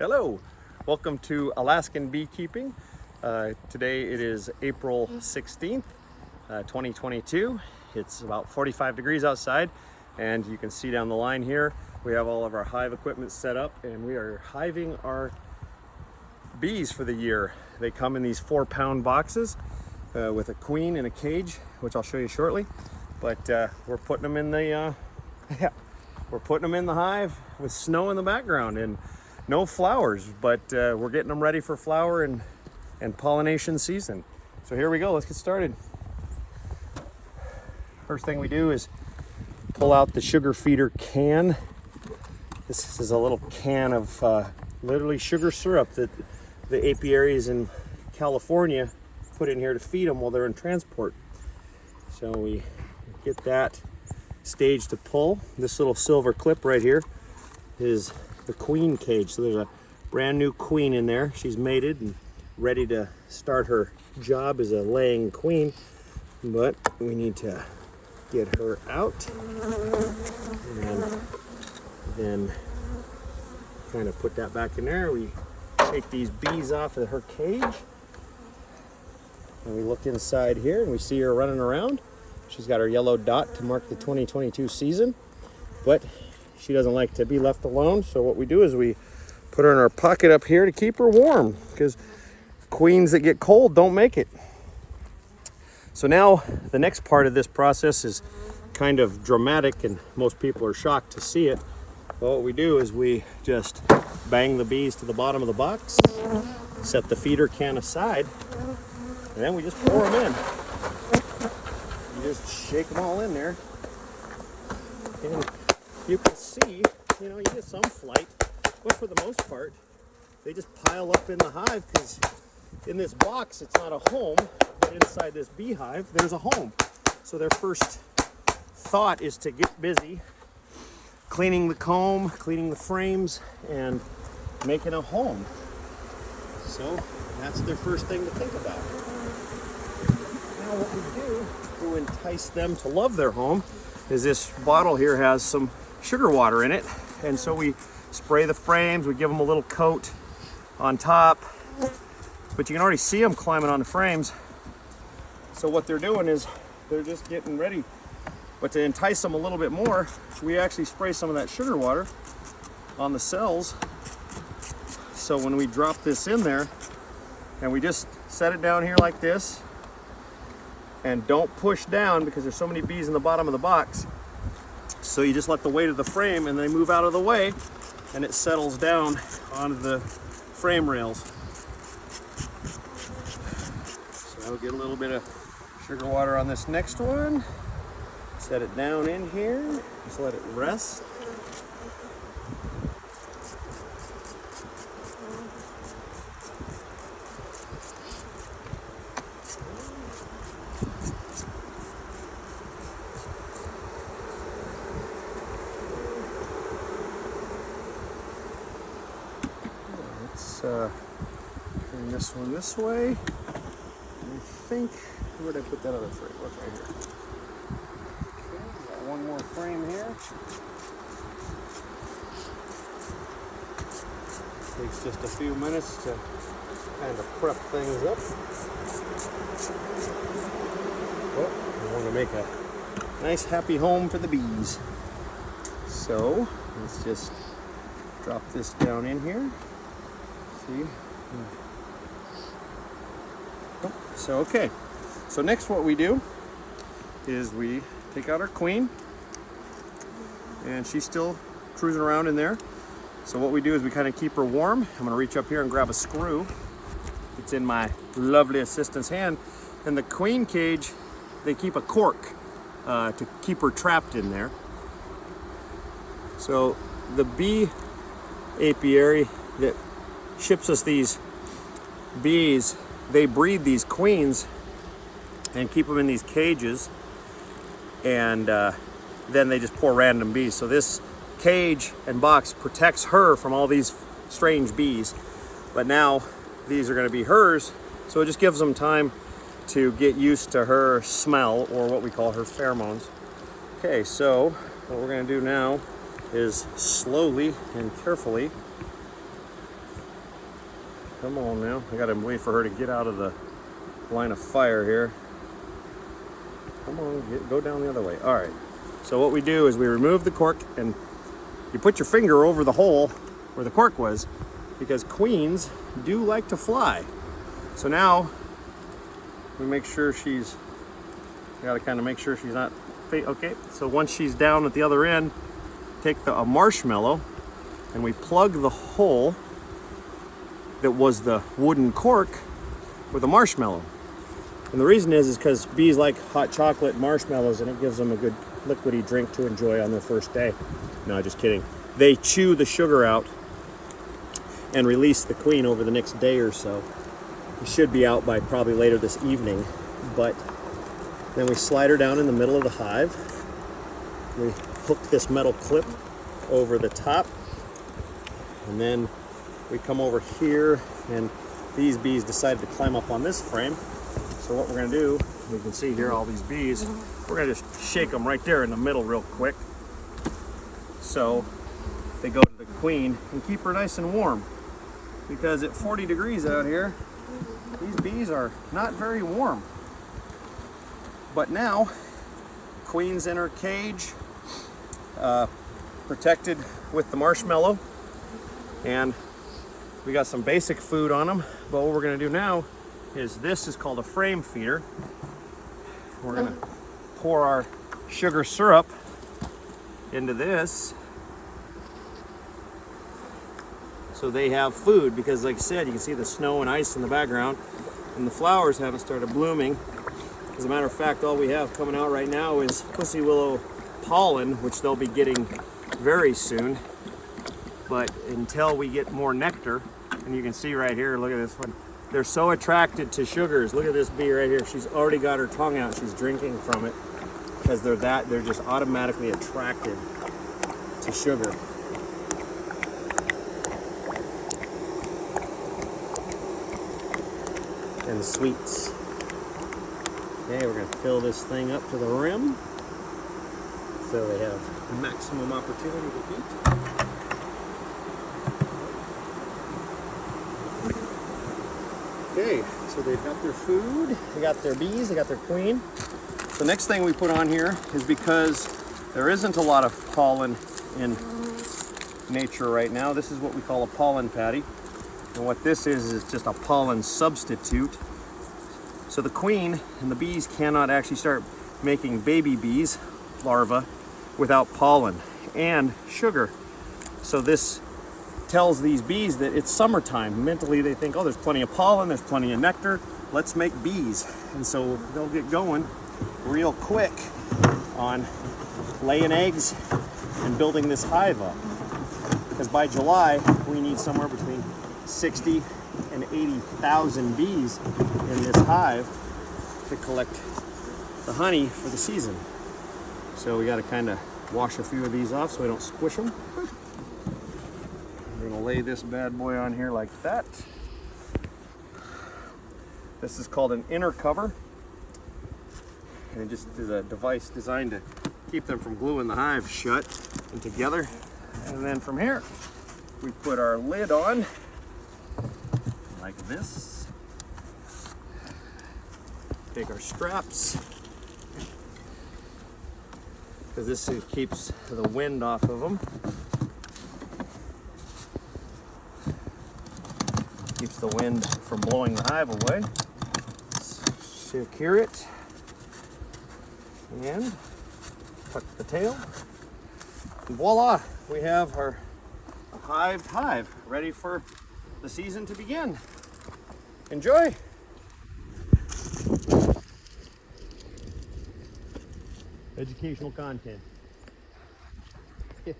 Hello, welcome to Alaskan Beekeeping. Today it is April 16th, 2022. It's about 45 degrees outside, and you can see down the line here, we have all of our hive equipment set up, and we are hiving our bees for the year. They come in these 4-pound boxes with a queen in a cage, which I'll show you shortly. But we're putting them in the we're putting them in the hive with snow in the background and no flowers, but we're getting them ready for flower and pollination season. So here we go, let's get started. First thing we do is pull out the sugar feeder can. This is a little can of literally sugar syrup that the apiaries in California put in here to feed them while they're in transport. So we get that stage to pull. This little silver clip right here is the queen cage. So there's a brand new queen in there. She's mated and ready to start her job as a laying queen, but we need to get her out and then kind of put that back in there. We take these bees off of her cage and we look inside here and we see her running around. She's got her yellow dot to mark the 2022 season, but she doesn't like to be left alone. So what we do is we put her in our pocket up here to keep her warm, because queens that get cold don't make it. So now the next part of this process is kind of dramatic and most people are shocked to see it. But what we do is we just bang the bees to the bottom of the box, set the feeder can aside, and then we just pour them in. You just shake them all in there. And you can see, you get some flight, but for the most part, they just pile up in the hive, because in this box, it's not a home, but inside this beehive, there's a home. So their first thought is to get busy cleaning the comb, cleaning the frames, and making a home. So that's their first thing to think about. Now what we do to entice them to love their home is this bottle here has some sugar water in it, and so we spray the frames, we give them a little coat on top, but you can already see them climbing on the frames. So what they're doing is they're just getting ready, but to entice them a little bit more, we actually spray some of that sugar water on the cells. So when we drop this in there and we just set it down here like this, and don't push down because there's so many bees in the bottom of the box. So you just let the weight of the frame and they move out of the way and it settles down onto the frame rails. So I'll get a little bit of sugar water on this next one. Set it down in here, just let it rest. Turn this one this way. I think, where did I put that other frame? What's right here? Okay, got one more frame here. Takes just a few minutes to kind of prep things up. Oh, we want to make a nice happy home for the bees. So let's just drop this down in here. See? Oh, so okay. So next what we do is we take out our queen, and she's still cruising around in there. So what we do is we kind of keep her warm. I'm going to reach up here and grab a screw. It's in my lovely assistant's hand. And the queen cage, they keep a cork to keep her trapped in there. So the bee apiary that ships us these bees, they breed these queens and keep them in these cages, and then they just pour random bees. So this cage and box protects her from all these strange bees, but now these are going to be hers, so it just gives them time to get used to her smell, or what we call her pheromones. Okay, so what we're going to do now is slowly and carefully Come on now. I gotta wait for her to get out of the line of fire here. Come on, go down the other way. All right. So what we do is we remove the cork and you put your finger over the hole where the cork was, because queens do like to fly. So now we make sure we gotta kind of make sure she's not, okay. So once she's down at the other end, take a marshmallow and we plug the hole that was the wooden cork with a marshmallow. And the reason is because bees like hot chocolate marshmallows, and it gives them a good liquidy drink to enjoy on their first day. No, just kidding. They chew the sugar out and release the queen over the next day or so. It should be out by probably later this evening, but then we slide her down in the middle of the hive. We hook this metal clip over the top, and then we come over here, and these bees decided to climb up on this frame. So what we're gonna do, you can see here all these bees, we're gonna just shake them right there in the middle real quick. So they go to the queen and keep her nice and warm. Because at 40 degrees out here, these bees are not very warm. But now, queen's in her cage, protected with the marshmallow, and we got some basic food on them. But what we're gonna do now is, this is called a frame feeder. We're gonna pour our sugar syrup into this so they have food, because like I said, you can see the snow and ice in the background, and the flowers haven't started blooming. As a matter of fact, all we have coming out right now is pussy willow pollen, which they'll be getting very soon. But until we get more nectar, and you can see right here, look at this one. They're so attracted to sugars. Look at this bee right here. She's already got her tongue out. She's drinking from it because they're just automatically attracted to sugar. And the sweets. Okay, we're gonna fill this thing up to the rim so they have maximum opportunity to eat. Okay, so they've got their food, they got their bees, they got their queen. The next thing we put on here is, because there isn't a lot of pollen in nature right now, this is what we call a pollen patty. And what this is just a pollen substitute. So the queen and the bees cannot actually start making baby bees, larvae, without pollen and sugar. So this tells these bees that it's summertime. Mentally they think, oh, there's plenty of pollen, there's plenty of nectar, let's make bees. And so they'll get going real quick on laying eggs and building this hive up. Because by July, we need somewhere between 60 and 80,000 bees in this hive to collect the honey for the season. So we gotta kind of wash a few of these off so we don't squish them. We're gonna lay this bad boy on here like that. This is called an inner cover, and it just is a device designed to keep them from gluing the hive shut and together. And then from here, we put our lid on like this. Take our straps, because this keeps the wind off of them. Keeps the wind from blowing the hive away. Secure it and tuck the tail. And voila, we have our hived hive ready for the season to begin. Enjoy. Educational content. Yeah.